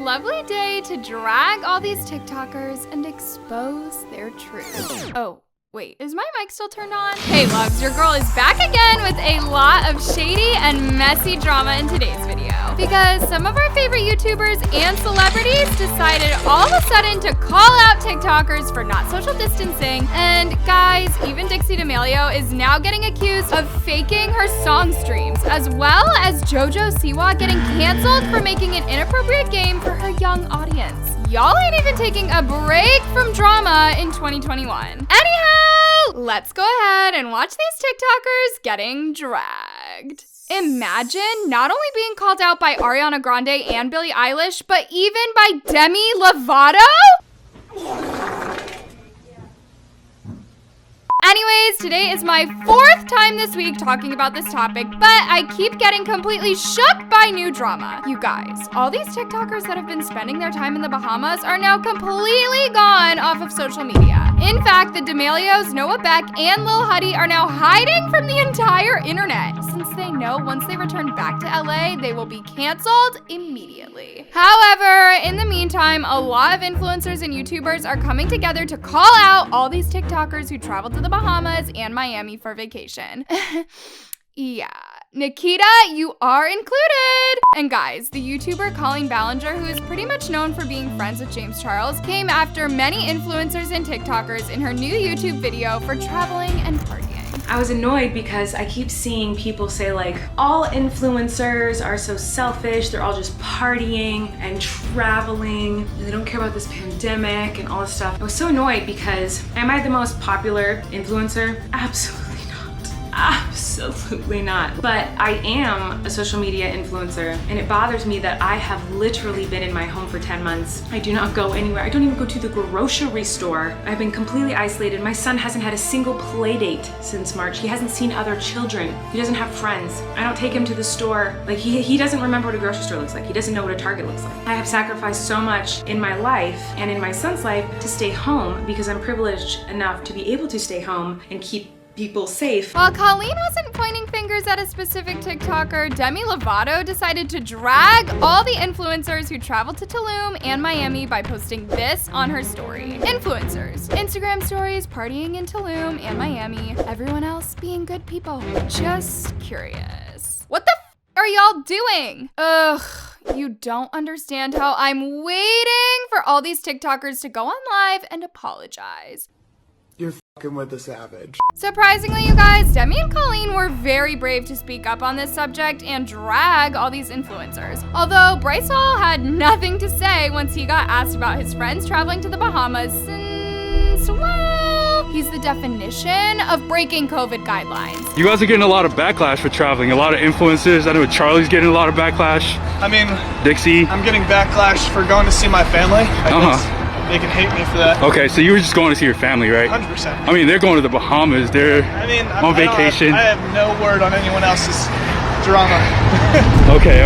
lovely day to drag all these TikTokers and expose their truth. Oh, wait, is my mic still turned on? Hey loves, your girl is back again with a lot of shady and messy drama in today's video. Because some of our favorite YouTubers and celebrities decided all of a sudden to call out TikTokers for not social distancing. And guys, even Dixie is now getting accused of faking her song streams, as well as Jojo Siwa getting canceled for making an inappropriate game for her young audience. Y'all ain't even taking a break from drama in 2021. Anyhow, let's go ahead and watch these TikTokers getting dragged. Imagine not only being called out by Ariana Grande and Billie Eilish, but even by Demi Lovato? Anyways, today is my 4th time this week talking about this topic, but I keep getting completely shook by new drama. You guys, all these TikTokers that have been spending their time in the Bahamas are now completely gone off of social media. In fact, the D'Amelios, Noah Beck, and Lil Huddy are now hiding from the entire internet, since they know once they return back to LA, they will be canceled immediately. However, in the meantime, a lot of influencers and YouTubers are coming together to call out all these TikTokers who traveled to the Bahamas and Miami for vacation. Yeah. Nikita, you are included! And guys, the YouTuber Colleen Ballinger, who is pretty much known for being friends with James Charles, came after many influencers and TikTokers in her new YouTube video for traveling and partying. I was annoyed because I keep seeing people say like, all influencers are so selfish, they're all just partying and traveling, and they don't care about this pandemic and all this stuff. I was so annoyed because, am I the most popular influencer? Absolutely not. Absolutely not. But I am a social media influencer, and it bothers me that I have literally been in my home for 10 months. I do not go anywhere. I don't even go to the grocery store. I've been completely isolated. My son hasn't had a single play date since March. He hasn't seen other children. He doesn't have friends. I don't take him to the store. Like he doesn't remember what a grocery store looks like. He doesn't know what a Target looks like. I have sacrificed so much in my life and in my son's life to stay home because I'm privileged enough to be able to stay home and keep people safe. While Colleen wasn't pointing fingers at a specific TikToker, Demi Lovato decided to drag all the influencers who traveled to Tulum and Miami by posting this on her story. Influencers, Instagram stories, partying in Tulum and Miami, everyone else being good people. Just curious. What the f are y'all doing? Ugh. You don't understand how I'm waiting for all these TikTokers to go on live and apologize. You're fucking with the savage. Surprisingly, you guys, Demi and Colleen were very brave to speak up on this subject and drag all these influencers. Although Bryce Hall had nothing to say once he got asked about his friends traveling to the Bahamas, since, well, he's the definition of breaking COVID guidelines. You guys are getting a lot of backlash for traveling. A lot of influencers. I know Charlie's getting a lot of backlash. I mean, Dixie. I'm getting backlash for going to see my family. I guess they can hate me for that. Okay, so you were just going to see your family, right? 100%. I mean, they're going to the Bahamas. They're on vacation. I have no word on anyone else's drama. Okay.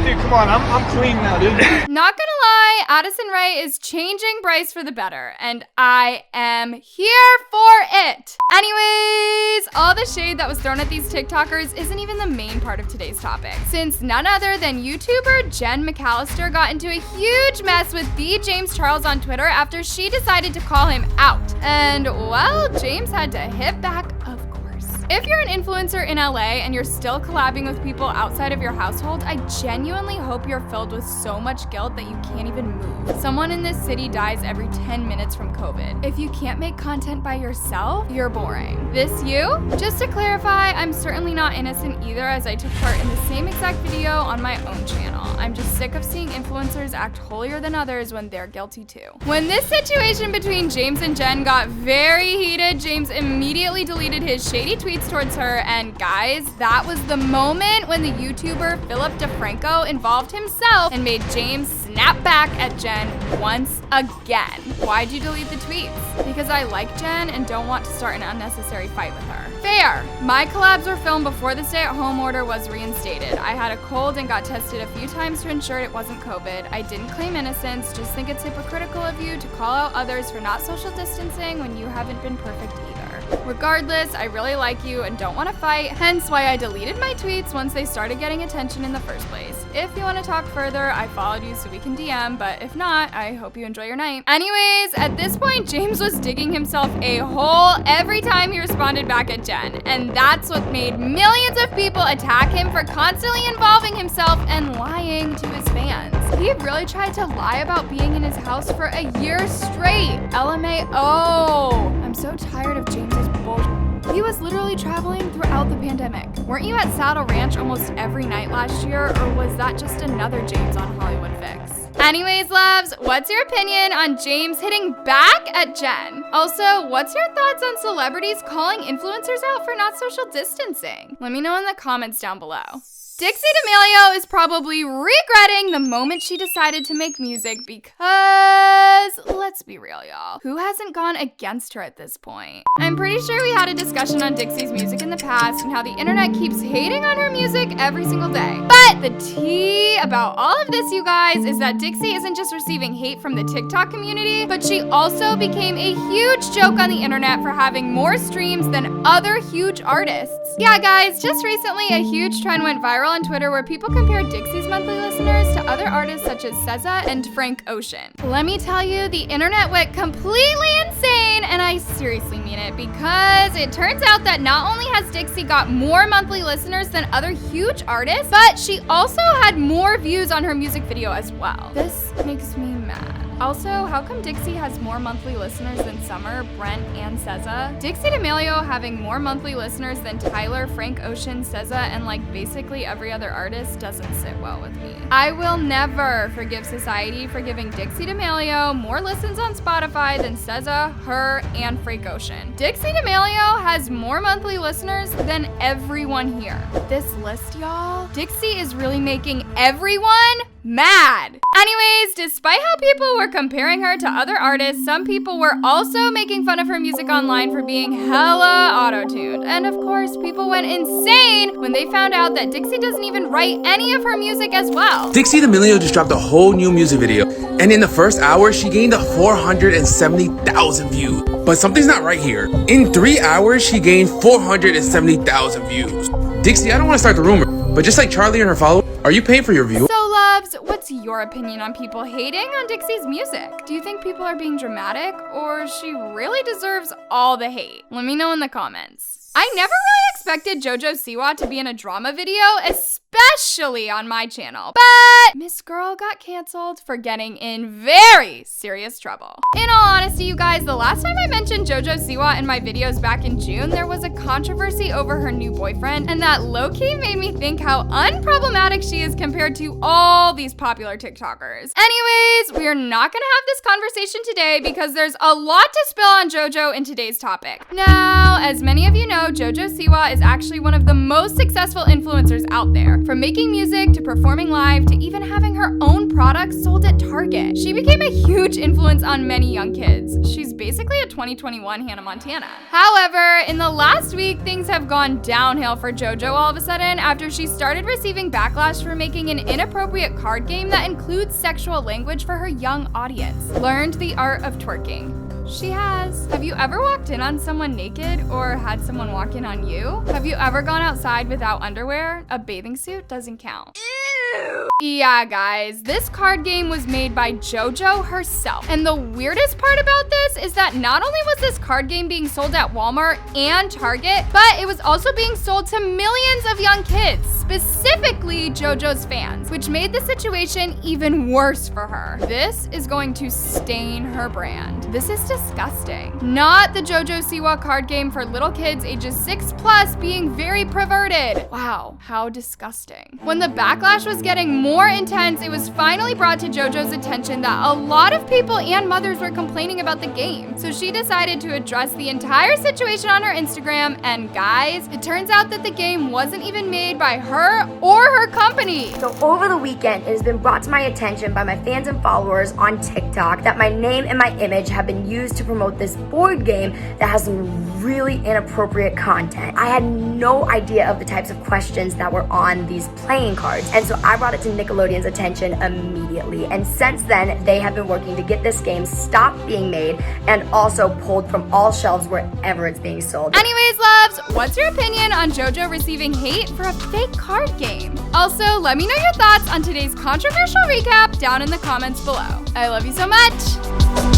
Dude, come on, I'm clean now, dude. Not gonna lie, Addison Rae is changing Bryce for the better, and I am here for it. Anyways, all the shade that was thrown at these TikTokers isn't even the main part of today's topic, since none other than YouTuber Jen McAllister got into a huge mess with the James Charles on Twitter after she decided to call him out. And, well, James had to hit back, of course. If you're an influencer in LA and you're still collabing with people outside of your household, I genuinely hope you're filled with so much guilt that you can't even move. Someone in this city dies every 10 minutes from COVID. If you can't make content by yourself, you're boring. This you? Just to clarify, I'm certainly not innocent either, as I took part in the same exact video on my own channel. I'm just sick of seeing influencers act holier than others when they're guilty too. When this situation between James and Jen got very heated, James immediately deleted his shady tweets towards her, and guys, that was the moment when the YouTuber Philip DeFranco involved himself and made James snap back at Jen once again. Why'd you delete the tweets? Because I like Jen and don't want to start an unnecessary fight with her. Fair. My collabs were filmed before the stay-at-home order was reinstated. I had a cold and got tested a few times to ensure it wasn't COVID. I didn't claim innocence, just think it's hypocritical of you to call out others for not social distancing when you haven't been perfect either. Regardless, I really like you and don't want to fight, hence why I deleted my tweets once they started getting attention in the first place. If you want to talk further, I followed you so we can DM, but if not, I hope you enjoy your night. Anyways, at this point, James was digging himself a hole every time he responded back at Jen, and that's what made millions of people attack him for constantly involving himself and lying to his fans. He really tried to lie about being in his house for a year straight. LMAO. I'm so tired of James's bullshit. He was literally traveling throughout the pandemic. Weren't you at Saddle Ranch almost every night last year, or was that just another James on Hollywood Fix? Anyways, loves, what's your opinion on James hitting back at Jen? Also, what's your thoughts on celebrities calling influencers out for not social distancing? Let me know in the comments down below. Dixie D'Amelio is probably regretting the moment she decided to make music because, let's be real, y'all, who hasn't gone against her at this point? I'm pretty sure we had a discussion on Dixie's music in the past and how the internet keeps hating on her music every single day. But the tea about all of this, you guys, is that Dixie isn't just receiving hate from the TikTok community, but she also became a huge joke on the internet for having more streams than other huge artists. Yeah, guys, just recently a huge trend went viral on Twitter where people compared Dixie's monthly listeners to other artists such as SZA and Frank Ocean. Let me tell you, the internet went completely insane, and I seriously mean it, because it turns out that not only has Dixie got more monthly listeners than other huge artists, but she also had more views on her music video as well. This makes me mad. Also, how come Dixie has more monthly listeners than Summer, Brent, and SZA? Dixie D'Amelio having more monthly listeners than Tyler, Frank Ocean, SZA, and like basically every other artist doesn't sit well with me. I will never forgive society for giving Dixie D'Amelio more listens on Spotify than SZA, her, and Frank Ocean. Dixie D'Amelio has more monthly listeners than everyone here. This list, y'all, Dixie is really making everyone mad. Anyways, despite how people were comparing her to other artists, some people were also making fun of her music online for being hella auto-tuned. And of course, people went insane when they found out that Dixie doesn't even write any of her music as well. Dixie D'Amelio just dropped a whole new music video, and in the first hour, she gained 470,000 views. But something's not right here. In 3 hours, she gained 470,000 views. Dixie, I don't want to start the rumor, but just like Charlie and her followers, are you paying for your views? So, loves, what's your opinion on people hating on Dixie's music? Do you think people are being dramatic, or she really deserves all the hate? Let me know in the comments. I never really expected Jojo Siwa to be in a drama video, especially on my channel, but Miss Girl got canceled for getting in very serious trouble. In all honesty, you guys, the last time I mentioned Jojo Siwa in my videos back in June, there was a controversy over her new boyfriend, and that low-key made me think how unproblematic she is compared to all these popular TikTokers. Anyways, we are not gonna have this conversation today because there's a lot to spill on Jojo in today's topic. Now, as many of you know, Jojo Siwa is actually one of the most successful influencers out there. From making music to performing live to even having her own products sold at Target. She became a huge influence on many young kids. She's basically a 2021 Hannah Montana. However, in the last week, things have gone downhill for Jojo all of a sudden after she started receiving backlash for making an inappropriate card game that includes sexual language for her young audience. Learned the art of twerking. She has. Have you ever walked in on someone naked or had someone walk in on you? Have you ever gone outside without underwear? A bathing suit doesn't count. Ew. Yeah, guys, this card game was made by Jojo herself. And the weirdest part about this is that not only was this card game being sold at Walmart and Target, but it was also being sold to millions of young kids, specifically Jojo's fans, which made the situation even worse for her. This is going to stain her brand. This is disgusting. Not the Jojo Siwa card game for little kids ages 6+ being very perverted. Wow, how disgusting. When the backlash was getting more intense, it was finally brought to Jojo's attention that a lot of people and mothers were complaining about the game. So she decided to address the entire situation on her Instagram, and guys, it turns out that the game wasn't even made by her or her company. So over the weekend, it has been brought to my attention by my fans and followers on TikTok that my name and my image have been used to promote this board game that has some really inappropriate content. I had no idea of the types of questions that were on these playing cards, and so I I brought it to Nickelodeon's attention immediately. And since then, they have been working to get this game stopped being made and also pulled from all shelves wherever it's being sold. Anyways, loves, what's your opinion on JoJo receiving hate for a fake card game? Also, let me know your thoughts on today's controversial recap down in the comments below. I love you so much.